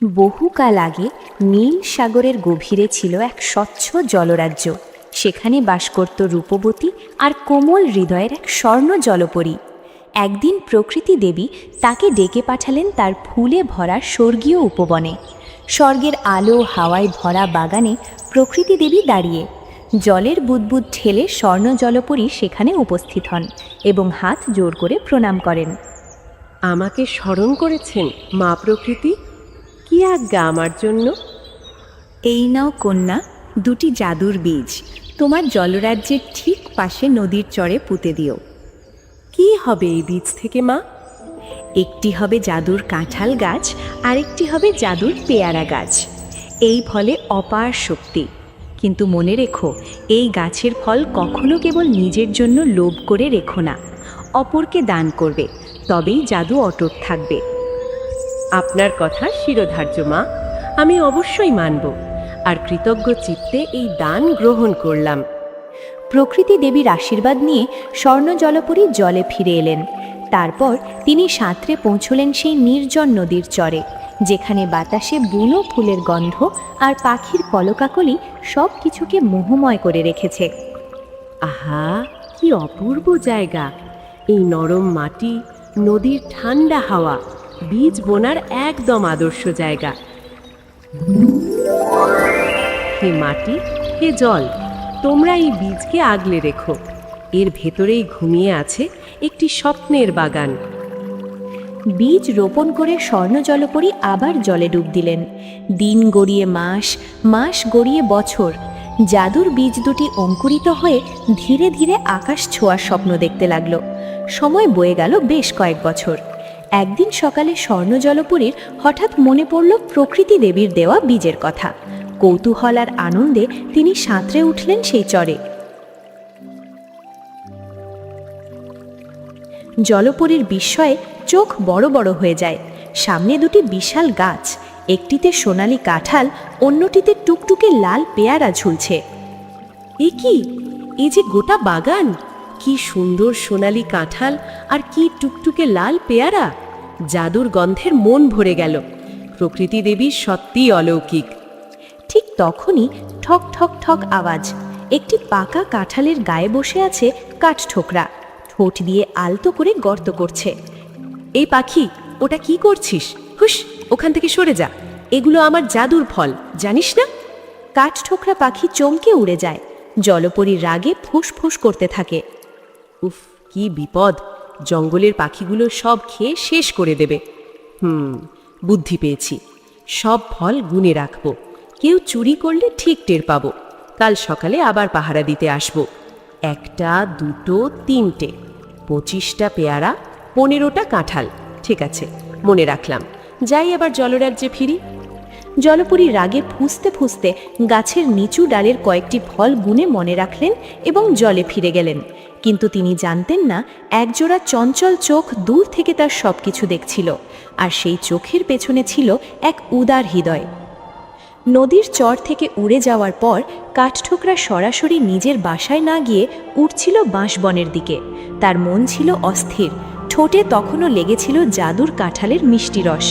বহুকাল আগে নীল সাগরের গভীরে ছিল এক স্বচ্ছ জলরাজ্য। সেখানে বাস করত রূপবতী আর কোমল হৃদয়ের এক স্বর্ণ জলপরী। একদিন প্রকৃতি দেবী তাকে ডেকে পাঠালেন তার ফুলে ভরা স্বর্গীয় উপবনে। স্বর্গের আলো হাওয়ায় ভরা বাগানে প্রকৃতি দেবী দাঁড়িয়ে, জলের বুদবুদ ঠেলে স্বর্ণ জলপরী সেখানে উপস্থিত হন এবং হাত জোর করে প্রণাম করেন। আমাকে স্মরণ করেছেন মা প্রকৃতি? কি আজ্ঞা আমার জন্য? এই নাও কন্যা, দুটি জাদুর বীজ তোমার জলরাজ্যের ঠিক পাশে নদীর চরে পুঁতে দিও। কি হবে এই বীজ থেকে মা? একটি হবে জাদুর কাঁঠাল গাছ, আরেকটি হবে জাদুর পেয়ারা গাছ। এই ফলে অপার শক্তি। কিন্তু মনে রেখো, এই গাছের ফল কখনো কেবল নিজের জন্য লোভ করে রেখো না, অপরকে দান করবে, তবেই জাদু অটুট থাকবে। আপনার কথা শিরোধার্য মা, আমি অবশ্যই মানব, আর কৃতজ্ঞ চিত্তে এই দান গ্রহণ করলাম। প্রকৃতি দেবীর আশীর্বাদ নিয়ে স্বর্ণ জলপরী জলে ফিরে এলেন। তারপর তিনি সাঁতরে পৌঁছলেন সেই নির্জন নদীর চরে, যেখানে বাতাসে বুনো ফুলের গন্ধ আর পাখির কলকাকলি সব কিছুকে মোহময় করে রেখেছে। আহা, কি অপূর্ব জায়গা! এই নরম মাটি, নদীর ঠান্ডা হাওয়া, বীজ বোনার একদম আদর্শ জায়গা। হে মাটি, হে জল, তোমরা এই বীজকে আগলে রেখো। এর ভেতরেই ঘুমিয়ে আছে একটি স্বপ্নের বাগান। বীজ রোপণ করে স্বর্ণ জলপরী আবার জলে ডুব দিলেন। দিন গড়িয়ে মাস, মাস গড়িয়ে বছর। জাদুর বীজ দুটি অঙ্কুরিত হয়ে ধীরে ধীরে আকাশ ছোঁয়ার স্বপ্ন দেখতে লাগলো। সময় বয়ে গেল বেশ কয়েক বছর। একদিন সকালে স্বর্ণ জলপরীর হঠাৎ মনে পড়ল প্রকৃতি দেবীর দেওয়া বীজের কথা। কৌতূহল আর আনন্দে তিনি সাঁতরে উঠলেন সেই চরে। জলপরীর বিস্ময়ে চোখ বড় বড় হয়ে যায়। সামনে দুটি বিশাল গাছ, একটিতে সোনালি কাঁঠাল, অন্যটিতে টুকটুকে লাল পেয়ারা ঝুলছে। এ কি? এ যে গোটা বাগান! কি সুন্দর সোনালি কাঁঠাল আর কি টুকটুকে লাল পেয়ারা! জাদুর গন্ধের মন ভরে গেল। প্রকৃতি দেবী সত্যিই অলৌকিক। ঠিক তখনই ঠক ঠক ঠক আওয়াজ। একটি পাকা কাঁঠালের গায়ে বসে আছে কাঠঠোকরা, ঠোঁট দিয়ে আলতো করে গর্ত করছে। এই পাখি, ওটা কি করছিস? হুস, ওখান থেকে সরে যা। এগুলো আমার জাদুর ফল, জানিস না? কাঠঠোকরা পাখি চমকে উড়ে যায়। জলপরীর রাগে ফুসফুস করতে থাকে। উফ, কি বিপদ! জঙ্গলের পাখিগুলো সব খেয়ে শেষ করে দেবে। বুদ্ধি পেয়েছি। সব ফল গুনে রাখবো। কেউ চুরি করলে ঠিক টের পাবো। কাল সকালে আবার পাহারা দিতে আসবো। 1টা, 2টো, 3টে, 25টা পেয়ারা, 15টা কাঁঠাল। ঠিক আছে, মনে রাখলাম। যাই আবার জলরাজ্যে ফিরি। জলপরী রাগে ফুঁসতে ফুঁসতে গাছের নিচু ডালের কয়েকটি ফল গুনে মনে রাখলেন এবং জলে ফিরে গেলেন। কিন্তু তিনি জানতেন না, একজোড়া চঞ্চল চোখ দূর থেকে তার সবকিছু দেখছিল, আর সেই চোখের পেছনে ছিল এক উদার হৃদয়। নদীর চর থেকে উড়ে যাওয়ার পর কাঠঠোকরা সরাসরি নিজের বাসায় না গিয়ে উঠছিল বাঁশবনের দিকে। তার মন ছিল অস্থির, ঠোঁটে তখনও লেগেছিল জাদুর কাঁঠালের মিষ্টি রস,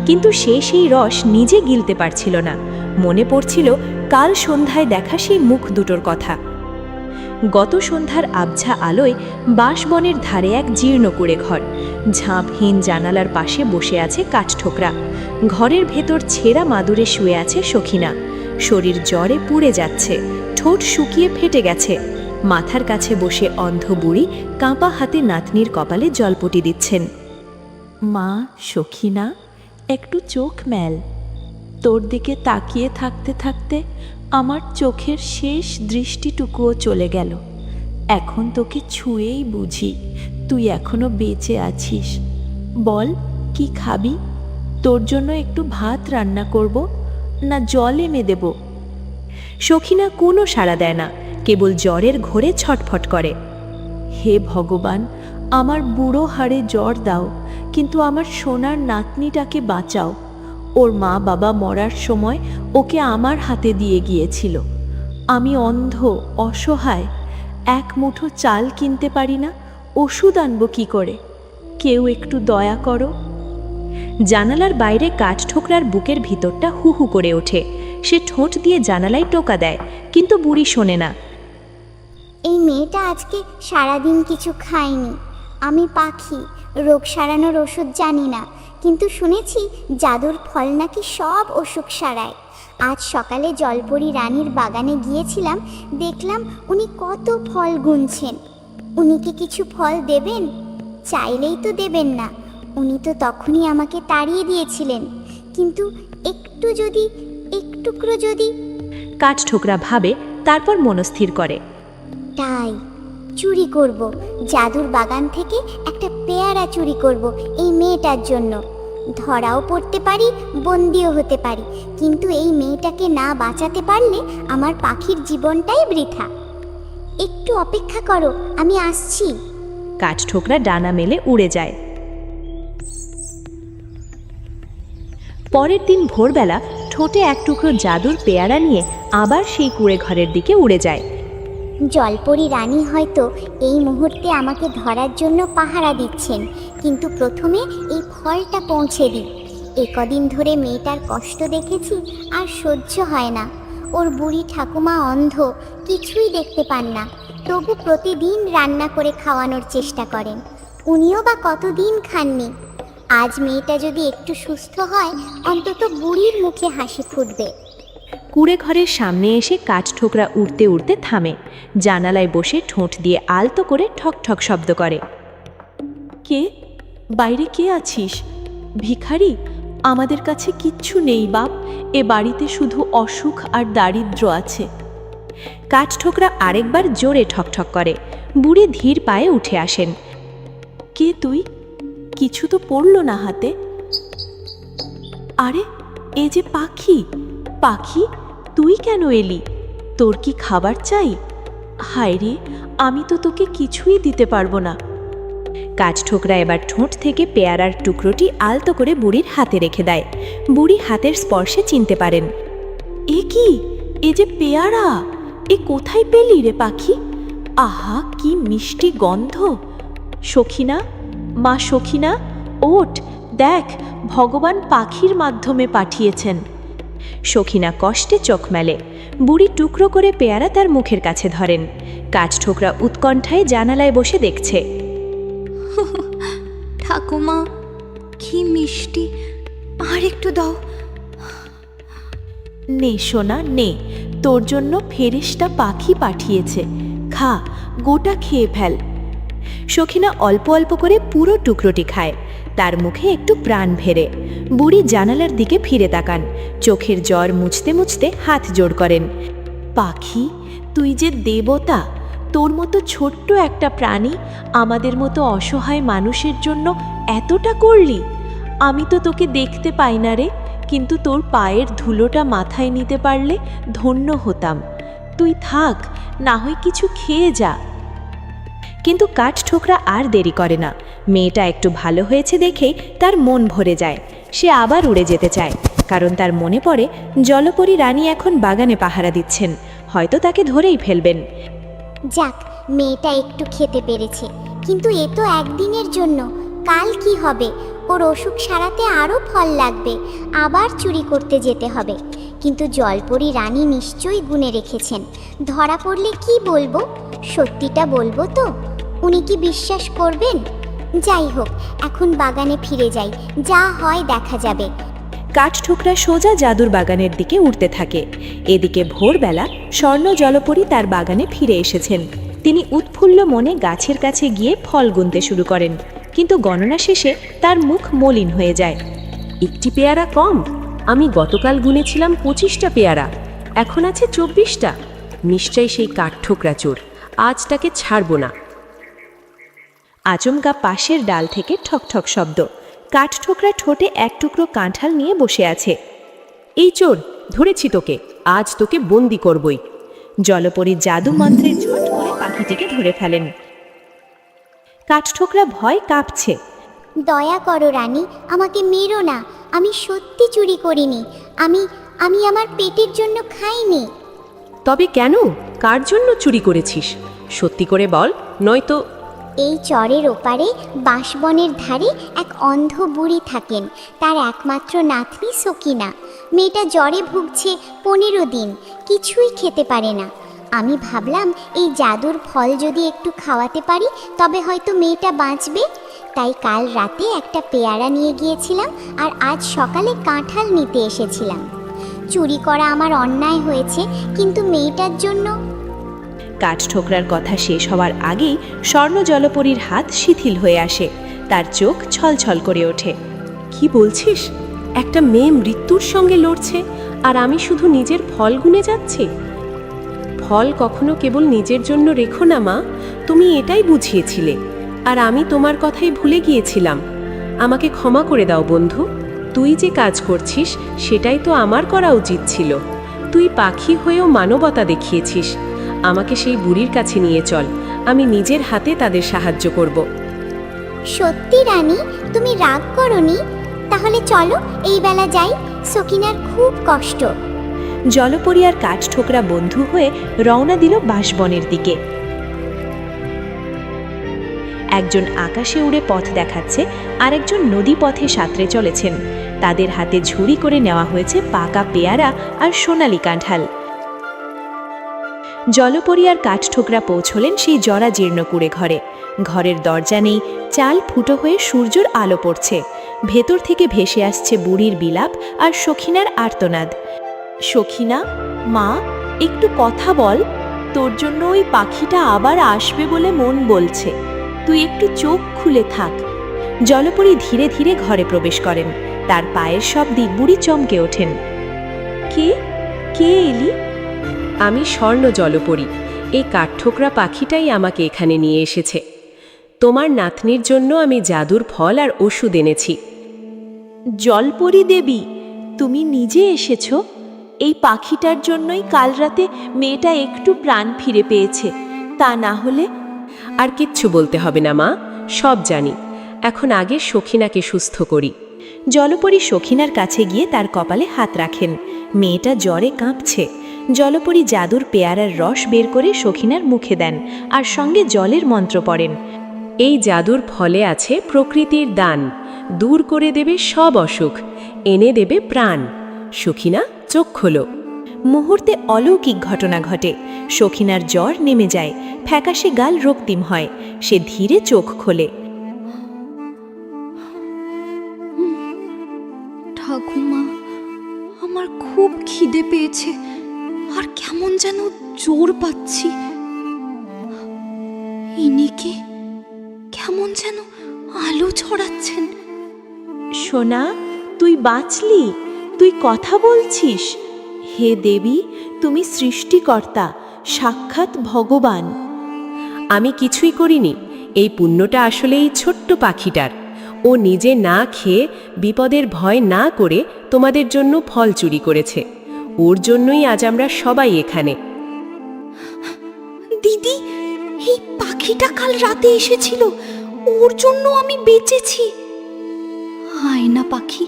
কিন্তু সে সেই রস নিজে গিলতে পারছিল না। মনে পড়ছিল কাল সন্ধ্যায় দেখা সেই মুখ দুটোর কথা। গত সন্ধ্যার আবছা আলোয় বাঁশবনের ধারে এক জীর্ণ কুঁড়ে ঘর। ঝাঁপহীন জানালার পাশে বসে আছে কাঠঠোকরা। ঘরের ভেতর ছেঁড়া মাদুরে শুয়ে আছে সখিনা। শরীর জ্বরে পুড়ে যাচ্ছে, ঠোঁট শুকিয়ে ফেটে গেছে। মাথার কাছে বসে অন্ধ বুড়ি কাঁপা হাতে নাতনির কপালে জলপটি দিচ্ছেন। মা সখিনা, একটু চোখ মেল। তোর দিকে তাকিয়ে থাকতে থাকতে আমার চোখের শেষ দৃষ্টিটুকুও চলে গেল। এখন তোকে ছুঁয়েই বুঝি তুই এখনো বেঁচে আছিস। বল, কি খাবি? তোর জন্য একটু ভাত রান্না করব, না জল এনে দেব? সখিনা কোনো সাড়া দেয় না, কেবল জ্বরের ঘোরে ছটফট করে। হে ভগবান, আমার বুড়ো হাড়ে জ্বর দাও, কিন্তু আমার সোনার নাতনিটাকে বাঁচাও। ওর মা বাবা মরার সময় ওকে আমার হাতে দিয়ে গিয়েছিল। আমি অন্ধ, অসহায়, এক মুঠো চাল কিনতে পারি না, ওষুধ আনবো কি করে? কেউ একটু দয়া করো। জানালার বাইরে কাঠঠোকরার বুকের ভিতরটা হু হু করে ওঠে। সে ঠোঁট দিয়ে জানালায় টোকা দেয়, কিন্তু বুড়ি শোনে না। এই মেয়েটা আজকে সারাদিন কিছু খায়নি। আমি পাখি, রোগ সারানোর ওষুধ জানি না, কিন্তু শুনেছি জাদুর ফল নাকি সব অসুখ সারায়। আজ সকালে জলপরি রানীর বাগানে গিয়েছিলাম, দেখলাম উনি কত ফল গুনছেন। উনি কি কিছু ফল দেবেন? চাইলেই তো দেবেন না, উনি তো তখনই আমাকে তাড়িয়ে দিয়েছিলেন। কিন্তু একটুকরো যদি। কাঠঠোকরা ভাবে, তারপর মনস্থির করে। তাই চুরি করব, জাদুর বাগান থেকে একটা পেয়ারা চুরি করব এই মেয়েটার জন্য। ধরাও পড়তে পারি, বন্দিও হতে পারি, কিন্তু এই মেয়েটাকে না বাঁচাতে পারলে আমার পাখির জীবনটাই বৃথা। একটু অপেক্ষা করো, আমি আসছি। কাঠঠোকরা ডানা মেলে উড়ে যায়। পরের দিন ভোরবেলা ঠোঁটে এক টুকরো জাদুর পেয়ারা নিয়ে আবার সেই কুঁড়ে ঘরের দিকে উড়ে যায়। জলপরি রানী হয়তো এই মুহূর্তে আমাকে ধরার জন্য পাহারা দিচ্ছেন, কিন্তু প্রথমে এই ফলটা পৌঁছে দিই। কদিন ধরে মেয়েটার কষ্ট দেখেছি, আর সহ্য হয় না। ওর বুড়ি ঠাকুমা অন্ধ, কিছুই দেখতে পান না, তবু প্রতিদিন রান্না করে খাওয়ানোর চেষ্টা করেন। উনিও বা কতদিন খাননি। আজ মেয়েটা যদি একটু সুস্থ হয়, অন্তত বুড়ির মুখে হাসি ফুটবে। কুঁড়ে ঘরের সামনে এসে কাঠঠোকরা উড়তে উড়তে থামে। জানালায় বসে ঠোঁট দিয়ে আলতো করে ঠক ঠক শব্দ করে। কে? বাইরে কে আছিস? ভিখারি, আমাদের কাছে কিচ্ছু নেই বাপ, এ বাড়িতে শুধু অসুখ আর দারিদ্র্য আছে। কাঠঠোকরা আরেকবার জোরে ঠকঠক করে। বুড়ি ধীর পায়ে উঠে আসেন। কে তুই? কিছু তো পড়লো না হাতে। আরে, এ যে পাখি! পাখি, তুই কেন এলি? তোর কি খাবার চাই? হায় রে, আমি তো তোকে কিছুই দিতে পারবো না। কাঠঠোকরা এবার ঠোঁট থেকে পেয়ারার টুকরোটি আলতো করে বুড়ির হাতে রেখে দেয়। বুড়ি হাতের স্পর্শে চিনতে পারেন। এ কি? এ যে পেয়ারা! এ কোথায় পেলি রে পাখি? আহা, কি মিষ্টি গন্ধ! সখিনা, মা সখিনা, ওঠ, দেখ, ভগবান পাখির মাধ্যমে পাঠিয়েছেন। সখিনা কষ্টে চোখ মেলে। বুড়ি টুকরো করে পেয়ারা তার মুখের কাছে ধরেন। কাঠঠোকরা উৎকণ্ঠায় জানালায় বসে দেখছে। ঠাকুমা, কি মিষ্টি, আর একটু দাও। নে সোনা, নে, তোর জন্য ফেরেশতা পাখি পাঠিয়েছে। খা, গোটা খেয়ে ফেল। সখিনা অল্প অল্প করে পুরো টুকরোটি খায়। তার মুখে একটু প্রাণ ভেরে। বুড়ি জানালার দিকে ফিরে তাকান। চোখের জল মুছতে মুছতে হাত জোড় করেন। পাখি, তুই যে দেবতা! তোর মতো ছোট্ট একটা প্রাণী আমাদের মতো অসহায় মানুষের জন্য এতটা করলি। আমি তো তোকে দেখতে পাই না রে, কিন্তু তোর পায়ের ধুলোটা মাথায় নিতে পারলে ধন্য হতাম। তুই থাক, না হয় কিছু খেয়ে যা। কিন্তু কাঠঠোকরা আর দেরি করে না। মেয়েটা একটু ভালো হয়েছে দেখেই তার মন ভরে যায়। সে আবার উড়ে যেতে চায়, কারণ তার মনে পড়ে জলপরি রানী এখন বাগানে পাহারা দিচ্ছেন, হয়তো তাকে ধরেই ফেলবেন। যাক, মেয়েটা একটু খেতে পেরেছে, কিন্তু এ তো একদিনের জন্য। কাল কি হবে? ওর অসুখ সারাতে আরও ফল লাগবে, আবার চুরি করতে যেতে হবে। কিন্তু জলপরি রানী নিশ্চয়ই গুনে রেখেছেন। ধরা পড়লে কি বলবো? সত্যিটা বলবো তো? উনি কি বিশ্বাস করবেন? যাই হোক, এখন বাগানে ফিরে যাই, যা হয় দেখা যাবে। কাঠঠোকরা সোজা জাদুর বাগানের দিকে উঠতে থাকে। এদিকে ভোরবেলা স্বর্ণ জলপরি তার বাগানে ফিরে এসেছেন। তিনি উৎফুল্ল মনে গাছের কাছে গিয়ে ফল গুনতে শুরু করেন, কিন্তু গণনা শেষে তার মুখ মলিন হয়ে যায়। একটি পেয়ারা কম। আমি গতকাল গুনেছিলাম 25টা পেয়ারা, এখন আছে 24টা। নিশ্চয়ই সেই কাঠঠোকরা চোর, আজ তাকে ছাড়ব না। আচমকা পাশের ডাল থেকে ঠকঠক শব্দ। কাঠঠোকরা ঠোঁটে এক টুকরো কাঁঠাল নিয়ে বসে আছে। এই চোর, ধরেছি তোকে, আজ তোকে বন্দি করবই। জলপরি জাদু মন্ত্রে ঝট করে পাখিটিকে ধরে ফেলেন। কাঠঠোকরা ভয় কাঁপছে। দয়া করো রানী, আমাকে মেরো না। আমি সত্যি চুরি করিনি। আমি আমার পেটের জন্য খাইনি। তবে কেন? কার জন্য চুরি করেছিস? সত্যি করে বল, নয়তো। এই চরের ওপারে বাঁশবনের ধারে এক অন্ধ বুড়ি থাকেন। তার একমাত্র নাতনি সকিনা। মেয়েটা জ্বরে ভুগছে 15 দিন, কিছুই খেতে পারে না। আমি ভাবলাম এই জাদুর ফল যদি একটু খাওয়াতে পারি তবে হয়তো মেয়েটা বাঁচবে। তাই কাল রাতে একটা পেয়ারা নিয়ে গিয়েছিলাম আর আজ সকালে কাঁঠাল নিতে এসেছিলাম। চুরি করা আমার অন্যায় হয়েছে, কিন্তু মেয়েটার জন্য। কাঠঠোকরার কথা শেষ হওয়ার আগেই স্বর্ণ জলপরীর হাত শিথিল হয়ে আসে, তার চোখ ছলছল করে ওঠে। কি বলছিস? একটা মেয়ে মৃত্যুর সঙ্গে লড়ছে আর আমি শুধু নিজের ফল গুনে যাচ্ছি? ফল কখনো কেবল নিজের জন্য রেখো না মা, তুমি এটাই বুঝিয়েছিলে, আর আমি তোমার কথাই ভুলে গিয়েছিলাম। আমাকে ক্ষমা করে দাও বন্ধু। তুই যে কাজ করছিস সেটাই তো আমার করা উচিত ছিল। তুই পাখি হয়েও মানবতা দেখিয়েছিস। আমাকে সেই বুড়ির কাছে নিয়ে চল, আমি নিজের হাতে তাদের সাহায্য করব। সত্যি রানী, তুমি রাগ করনি? তাহলে চলো এই বেলা যাই, সকিনার খুব কষ্ট। জলপরী আর কাঠঠোকরা বন্ধু হয়ে রওনা দিল বাঁশবনের দিকে। একজন আকাশে উড়ে পথ দেখাচ্ছে, আর একজন নদী পথে সাঁতরে চলেছেন। তাদের হাতে ঝুড়ি করে নেওয়া হয়েছে পাকা পেয়ারা আর সোনালি কাঁঠাল। জলপরী আর কাঠঠোকরা পৌঁছলেন সেই জরাজীর্ণ কুড়ে ঘরে। ঘরের দরজা নেই, চাল ফুটো হয়ে সূর্যের আলো পড়ছে। ভেতর থেকে ভেসে আসছে বুড়ির বিলাপ আর সখিনার আর্তনাদ। সখিনা, মা, একটু কথা বল। তোর জন্য ওই পাখিটা আবার আসবে বলে মন বলছে। তুই একটু চোখ খুলে থাক। জলপরী ধীরে ধীরে ঘরে প্রবেশ করেন। তার পায়ের শব্দে বুড়ি চমকে ওঠেন। কে কে এলি? আমি স্বর্ণ জলপরী। এই কাঠঠোকরা পাখিটাই আমাকে এখানে নিয়ে এসেছে। তোমার নাতনির জন্য আমি জাদুর ফল আর ওষুধ এনেছি। জলপরী দেবী, তুমি নিজে এসেছ? এই পাখিটার জন্যই কাল রাতে মেয়েটা একটু প্রাণ ফিরে পেয়েছে, তা না হলে। আর কিচ্ছু বলতে হবে না মা, সব জানি। এখন আগে সখিনাকে সুস্থ করি। জলপরী সখিনার কাছে গিয়ে তার কপালে হাত রাখেন। মেয়েটা জ্বরে কাঁপছে। জলপরী জাদুর পেয়ারার রস বের করে সখিনার মুখে দেন আর সঙ্গে জলের মন্ত্র পড়েন। এই জাদুর ফলে আছে প্রকৃতির দান, দূর করে দেবে সব অসুখ, এনে দেবে প্রাণ। সখিনা, চোখ খোলো। মুহূর্তে অলৌকিক ঘটনা ঘটে। সখিনার জ্বর নেমে যায়, ফ্যাকাশে গাল রক্তিম হয়। সে ধীরে চোখ খোলে। ঠাকুমা, আমার খুব খিদে পেয়েছে আর কেমন যেন জোর পাচ্ছি। ইনি কি কেমন যেন আলো ছড়াচ্ছেন। সোনা, তুই বাঁচলি, তুই কথা বলছিস। হে দেবী, তুমি সৃষ্টিকর্তা, সাক্ষাৎ ভগবান। আমি কিছুই করিনি। এই পুণ্যটা আসলে এই ছোট্ট পাখিটার। ও নিজে না খেয়ে বিপদের ভয় না করে তোমাদের জন্য ফল চুরি করেছে। ওর জন্যই আজ আমরা সবাই এখানে। দিদি, এই পাখিটা কাল রাতে এসেছিল, ওর জন্য আমি বেঁচেছি। আয়না পাখি,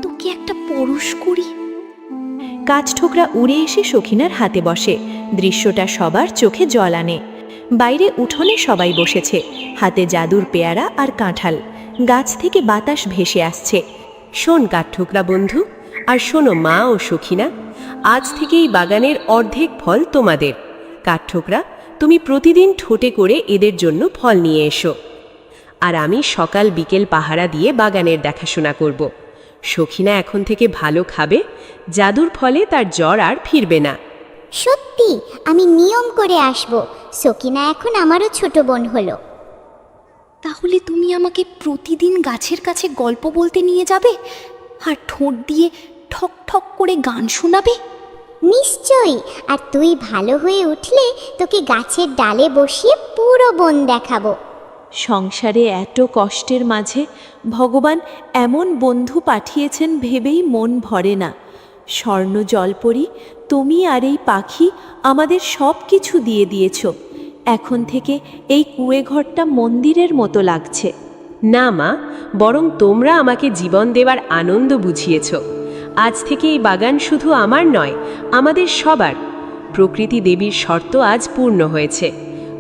তোকে একটা পরশ করি। কাঠঠোকরা উড়ে এসে সখিনার হাতে বসে। দৃশ্যটা সবার চোখে জল আনে। বাইরে উঠোনে সবাই বসেছে, হাতে জাদুর পেয়ারা আর কাঁঠাল। গাছ থেকে বাতাস ভেসে আসছে। শোন কাঠঠোকরা বন্ধু, আর শোনো মা ও সখিনা, আজ থেকে এই বাগানের অর্ধেক ফল তোমাদের। কাঠঠোকরা, তুমি প্রতিদিন ঠোঁটে করে এদের জন্য ফল নিয়ে এসো, আর আমি সকাল বিকেল পাহারা দিয়ে বাগানের দেখাশোনা করব। সখিনা এখন থেকে ভালো খাবে, জাদুর ফলে তার জ্বর আর ফিরবে না। সত্যি, আমি নিয়ম করে আসব। সকিনা এখন আমারও ছোট বোন হলো। তাহলে তুমি আমাকে প্রতিদিন গাছের কাছে গল্প বলতে নিয়ে যাবে আর ঠোঁট দিয়ে ঠক ঠক করে গান শোনাবে? নিশ্চয়ই। আর তুই ভালো হয়ে উঠলে তোকে গাছের ডালে বসিয়ে পুরো বন দেখাবো। সংসারে এত কষ্টের মাঝে ভগবান এমন বন্ধু পাঠিয়েছেন ভেবেই মন ভরে না। স্বর্ণ জলপরী, তুমি আর এই পাখি আমাদের সব কিছু দিয়ে দিয়েছ। এখন থেকে এই কুঁয়েঘরটা মন্দিরের মতো লাগছে। না মা, বরং তোমরা আমাকে জীবন দেওয়ার আনন্দ বুঝিয়েছ। আজ থেকে এই বাগান শুধু আমার নয়, আমাদের সবার। প্রকৃতি দেবীর শর্ত আজ পূর্ণ হয়েছে।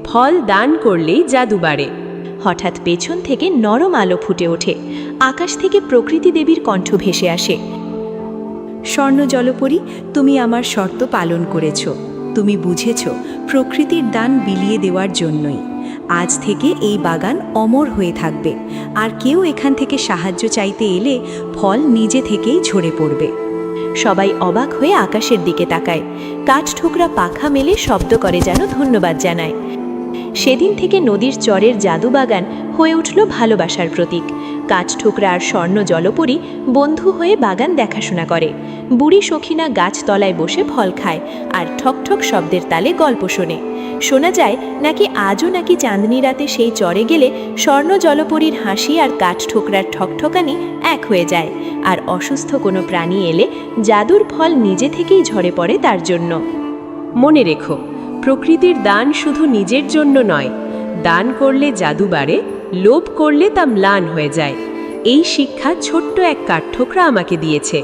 ফল দান করলেই জাদু বাড়ে। হঠাৎ পেছন থেকে নরম আলো ফুটে ওঠে। আকাশ থেকে প্রকৃতি দেবীর কণ্ঠ ভেসে আসে। স্বর্ণ জলপরী, তুমি আমার শর্ত পালন করেছ। তুমি বুঝেছ প্রকৃতির দান বিলিয়ে দেওয়ার জন্যই। আজ থেকে এই বাগান অমর হয়ে থাকবে, আর কেউ এখান থেকে সাহায্য চাইতে এলে ফল নিজে থেকেই ঝরে পড়বে। সবাই অবাক হয়ে আকাশের দিকে তাকায়। কাঠঠোকরা পাখা মেলে শব্দ করে যেন ধন্যবাদ জানায়। সেদিন থেকে নদীর চরের জাদুবাগান হয়ে উঠল ভালোবাসার প্রতীক। কাঠঠোকরা আর স্বর্ণ জলপরী বন্ধু হয়ে বাগান দেখাশোনা করে। বুড়ি সখিনা গাছতলায় বসে ফল খায় আর ঠকঠক শব্দের তালে গল্প শোনে। শোনা যায় নাকি আজও নাকি চাঁদনি রাতে সেই চরে গেলে স্বর্ণ জলপরীর হাসি আর কাঠঠোকরার ঠকঠকানি এক হয়ে যায়, আর অসুস্থ কোনো প্রাণী এলে জাদুর ফল নিজে থেকেই ঝরে পড়ে তার জন্য। মনে রেখো, প্রকৃতির দান শুধু নিজের জন্য নয়। দান করলে জাদু বাড়ে, লোভ করলে তা ম্লান হয়ে যায়। এই শিক্ষা ছোট্ট এক কাঠঠোকরা আমাকে দিয়েছে।